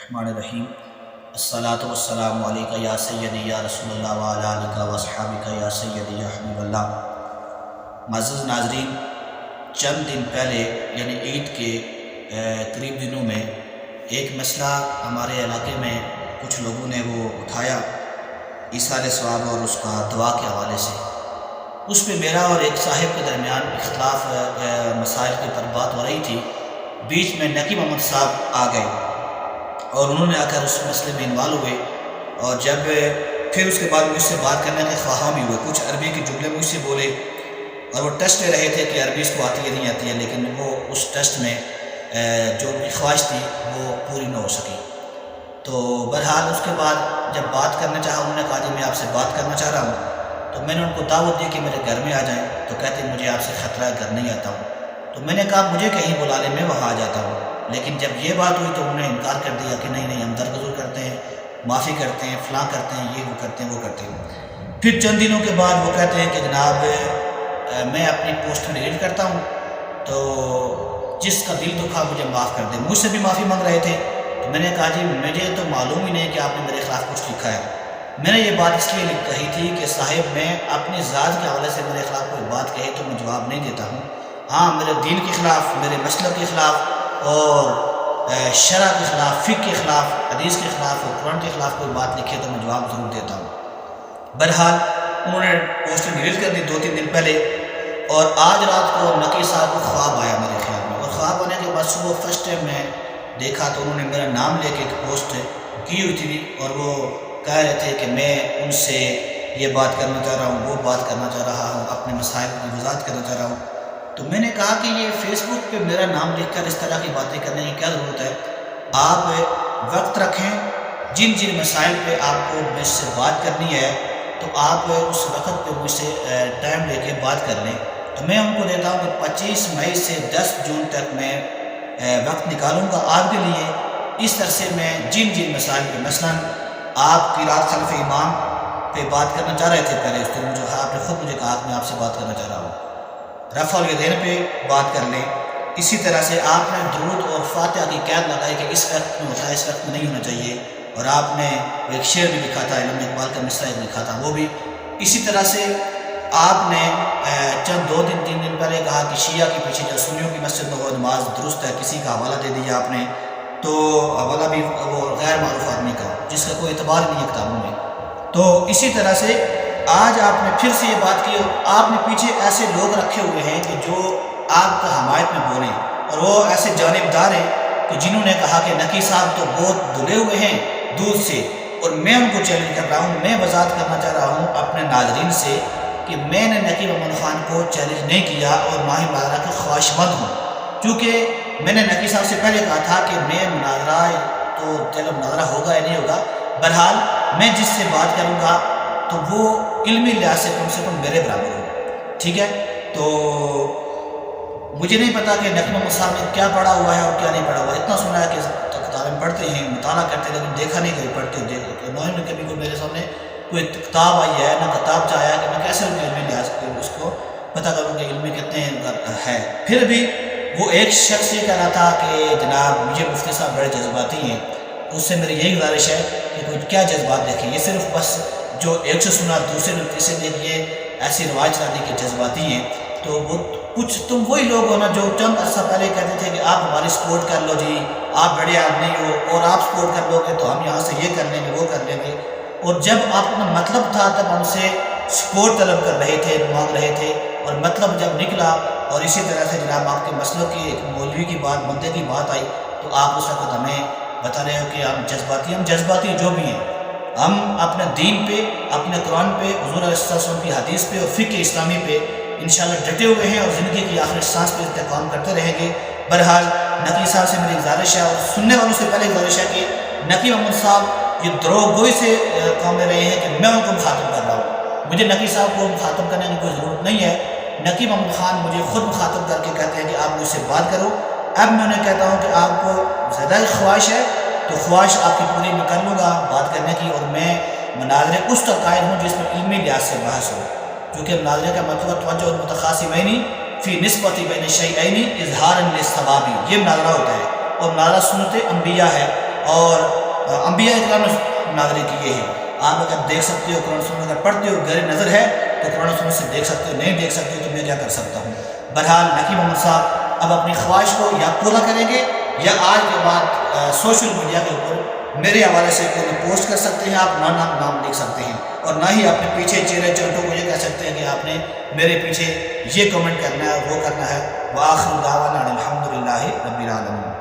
الرحمن الرحیم الصلاۃ والسلام علیکہ یا سیدی یا رسول اللہ وعلی آلہ و اصحابہ یا سیدی یا حبیب اللہ۔ معزز ناظرین، چند دن پہلے یعنی عید کے قریب دنوں میں ایک مسئلہ ہمارے علاقے میں کچھ لوگوں نے وہ اٹھایا ایصال ثواب اور اس کا دعا کے حوالے سے۔ اس پہ میرا اور ایک صاحب کے درمیان اختلاف مسائل کے پر بات ہو رہی تھی۔ بیچ میں نقی محمد صاحب آ گئے اور انہوں نے آ کر اس مسئلے میں انوالو ہوئے، اور جب پھر اس کے بعد مجھ سے بات کرنے کے خواہاں بھی ہوئے، کچھ عربی کے جملے مجھ سے بولے اور وہ ٹیسٹ لے رہے تھے کہ عربی اس کو آتی ہے نہیں آتی ہے، لیکن وہ اس ٹیسٹ میں جو ان کی خواہش تھی وہ پوری نہ ہو سکی۔ تو بہرحال اس کے بعد جب بات کرنا چاہا، انہوں نے کہا جی میں آپ سے بات کرنا چاہ رہا ہوں، تو میں نے ان کو دعوت دی کہ میرے گھر میں آ جائیں، تو کہتے ہیں مجھے آپ سے خطرہ ہے، گھر نہیں آتا ہوں۔ تو میں نے کہا مجھے کہیں بلا لیں، میں وہاں آ جاتا ہوں۔ لیکن جب یہ بات ہوئی تو انہوں نے انکار کر دیا کہ نہیں ہم درگزر کرتے ہیں، معافی کرتے ہیں، فلاں کرتے ہیں، یہ وہ کرتے ہیں وہ کرتے ہیں۔ پھر چند دنوں کے بعد وہ کہتے ہیں کہ جناب میں اپنی پوسٹ میں ڈیلیٹ کرتا ہوں، تو جس کا دل دکھا مجھے معاف کر دیں۔ مجھ سے بھی معافی مانگ رہے تھے، تو میں نے کہا جی مجھے تو معلوم ہی نہیں کہ آپ نے میرے خلاف کچھ لکھا ہے۔ میں نے یہ بات اس لیے کہی تھی کہ صاحب میں اپنی ذات کے حوالے سے میرے خلاف کوئی بات کہے تو میں جواب نہیں دیتا ہوں۔ ہاں میرے دین کے خلاف، میرے مسلک کے خلاف اور شرع کے خلاف، فقہ کے خلاف، حدیث کے خلاف اور قرآن کے خلاف کوئی بات لکھے تو میں جواب ضرور دیتا ہوں۔ بہرحال انہوں نے پوسٹ ڈیلیٹ کر دی 2-3 دن پہلے، اور آج رات کو نقی صاحب کو خواب آیا میرے خیال میں، اور خواب آنے کے بعد صبح فرسٹ ٹائم میں دیکھا تو انہوں نے میرا نام لے کے ایک پوسٹ کی ہوئی تھی، اور وہ کہہ رہے تھے کہ میں ان سے یہ بات کرنا چاہ رہا ہوں، وہ بات کرنا چاہ رہا ہوں، اپنے مسائل کی وضاحت کرنا چاہ رہا ہوں۔ تو میں نے کہا کہ یہ فیس بک پہ میرا نام لکھ کر اس طرح کی باتیں کرنے کی کیا ضرورت ہے؟ آپ وقت رکھیں، جن جن مسائل پہ آپ کو مجھ سے بات کرنی ہے تو آپ اس وقت پہ مجھ سے ٹائم لے کے بات کر لیں۔ تو میں ان کو دیتا ہوں کہ 25 مئی سے 10 جون تک میں وقت نکالوں گا آپ کے لیے۔ اس طرح سے میں جن جن مسائل پہ، مثلاً آپ قرات خلف امام پہ بات کرنا چاہ رہے تھے پہلے، اس دن مجھے آپ نے خود مجھے کہا کہ میں آپ سے بات کرنا چاہ رہا ہوں، رفع الیدین پہ بات کر لیں۔ اسی طرح سے آپ نے درود اور فاتحہ کی قید لگائی کہ اس وقت میں ہوتا ہے، اس وقت میں نہیں ہونا چاہیے، اور آپ نے ایک شعر بھی لکھا تھا، علامہ اقبال کا مصرع لکھا تھا وہ بھی۔ اسی طرح سے آپ نے چند 2-3 دن پہلے کہا کہ شیعہ کے پیچھے جو سنیوں کی مسجد میں وہ نماز درست ہے، کسی کا حوالہ دے دیا آپ نے، تو حوالہ بھی وہ غیر معروف آدمی کا جس کا کوئی اعتبار نہیں ہے کتابوں میں۔ تو اسی طرح سے آج آپ نے پھر سے یہ بات کی، آپ نے پیچھے ایسے لوگ رکھے ہوئے ہیں کہ جو آپ کا حمایت میں بولیں، اور وہ ایسے جانبدار ہیں کہ جنہوں نے کہا کہ نقی صاحب تو بہت دھلے ہوئے ہیں دودھ سے، اور میں ان کو چیلنج کر رہا ہوں، میں وضاحت کرنا چاہ رہا ہوں اپنے ناظرین سے کہ میں نے نقی محمد خان کو چیلنج نہیں کیا اور نہ ہی مناظرہ کا خواہش مند ہوں، کیونکہ میں نے نقی صاحب سے پہلے کہا تھا کہ میں مناظرہ تو چلو مناظرہ ہوگا یا نہیں ہوگا، بہرحال میں جس سے بات کروں گا تو وہ علمی لحاظ سے کم میرے برابر ہو، ٹھیک ہے؟ تو مجھے نہیں پتا کہ نقی محمد صاحب نے کیا پڑھا ہوا ہے اور کیا نہیں پڑھا ہوا ہے۔ اتنا سنا ہے کہ کتابیں پڑھتے ہیں، مطالعہ کرتے ہیں، لیکن دیکھا نہیں کہ پڑھتے ہوتے، نہ کبھی کوئی میرے سامنے کوئی کتاب آئی ہے، نہ کتاب چاہا ہے کہ میں کیسے ان کے علمی لحاظ سے اس کو پتہ کروں کہ علمی کتنے ہے۔ پھر بھی وہ ایک شخص یہ کہہ رہا تھا کہ جناب مجھے مفتی صاحب بڑے جذباتی ہیں، اس سے میری یہی گزارش ہے کہ کوئی کیا جذبات دیکھیں، یہ صرف بس جو ایک سے سنا دوسرے نے تیسرے دیکھیے ایسی رواج چلا دی کہ جذباتی ہیں۔ تو وہ کچھ تم وہی لوگ ہو نا جو چند عرصہ پہلے کہتے تھے کہ آپ ہماری سپورٹ کر لو جی، آپ بڑے آدمی ہو اور آپ سپورٹ کر لو گے تو ہم یہاں سے یہ کر لیں گے وہ کر لیں گے، اور جب آپ کا مطلب تھا تب ہم سے سپورٹ طلب کر رہے تھے، مانگ رہے تھے، اور مطلب جب نکلا اور اسی طرح سے جناب آپ کے مسلک کی ایک مولوی کی بات، بندے کی بات آئی، تو آپ اس وقت ہمیں بتا رہے ہو کہ ہم جذباتی جو بھی ہیں، ہم اپنے دین پہ، اپنے قرآن پہ، حضور علیہ السلام کی حدیث پہ اور فقہ اسلامی پہ انشاءاللہ ڈٹے ہوئے ہیں، اور زندگی کی آخری سانس پہ استحکام کرتے رہیں گے۔ بہرحال نقی صاحب سے میری گزارش ہے، اور سننے والوں سے پہلے گزارش ہے کہ نقی محمد صاحب یہ دروغ گوئی سے کام لے رہے ہیں کہ میں ان کو مخاطب کر رہا ہوں، مجھے نقی صاحب کو مخاطب کرنے کی کوئی ضرورت نہیں ہے۔ نقی محمد خان مجھے خود مخاطب کر کے کہتے ہیں کہ آپ مجھ سے بات کرو۔ اب میں انہیں کہتا ہوں کہ آپ کو زیادہ خواہش ہے تو خواہش آپ کی پوری میں کر لوں گا بات کرنے کی، اور میں مناظرے اس تک قائد ہوں جس میں علمی لحاظ سے بحث ہو، کیونکہ مناظرے کا مطلب توجہ المتخاصمین فی نسبت بین شیئین اظہارا للصواب، یہ مناظرہ ہوتا ہے، اور مناظرہ سنت انبیاء ہے، اور انبیاء اکرام نے نازل کیے ہیں۔ آپ اگر دیکھ سکتے ہو قرآن سنت اگر پڑھتے ہو گہری نظر ہے تو قرآن سنت سے دیکھ سکتے ہو، نہیں دیکھ سکتے ہو تو میں کیا کر سکتا ہوں۔ بہرحال نقی محمد صاحب اب اپنی خواہش کو یا پورا کریں گے یا آج کے بعد سوشل میڈیا کے اوپر میرے حوالے سے کوئی پوسٹ کر سکتے ہیں، آپ نام لکھ سکتے ہیں، اور نہ ہی اپنے پیچھے چہرے چوٹوں کو یہ کہہ سکتے ہیں کہ آپ نے میرے پیچھے یہ کمنٹ کرنا ہے وہ کرنا ہے۔ وآخر دعوانا الحمدللہ رب العالمین۔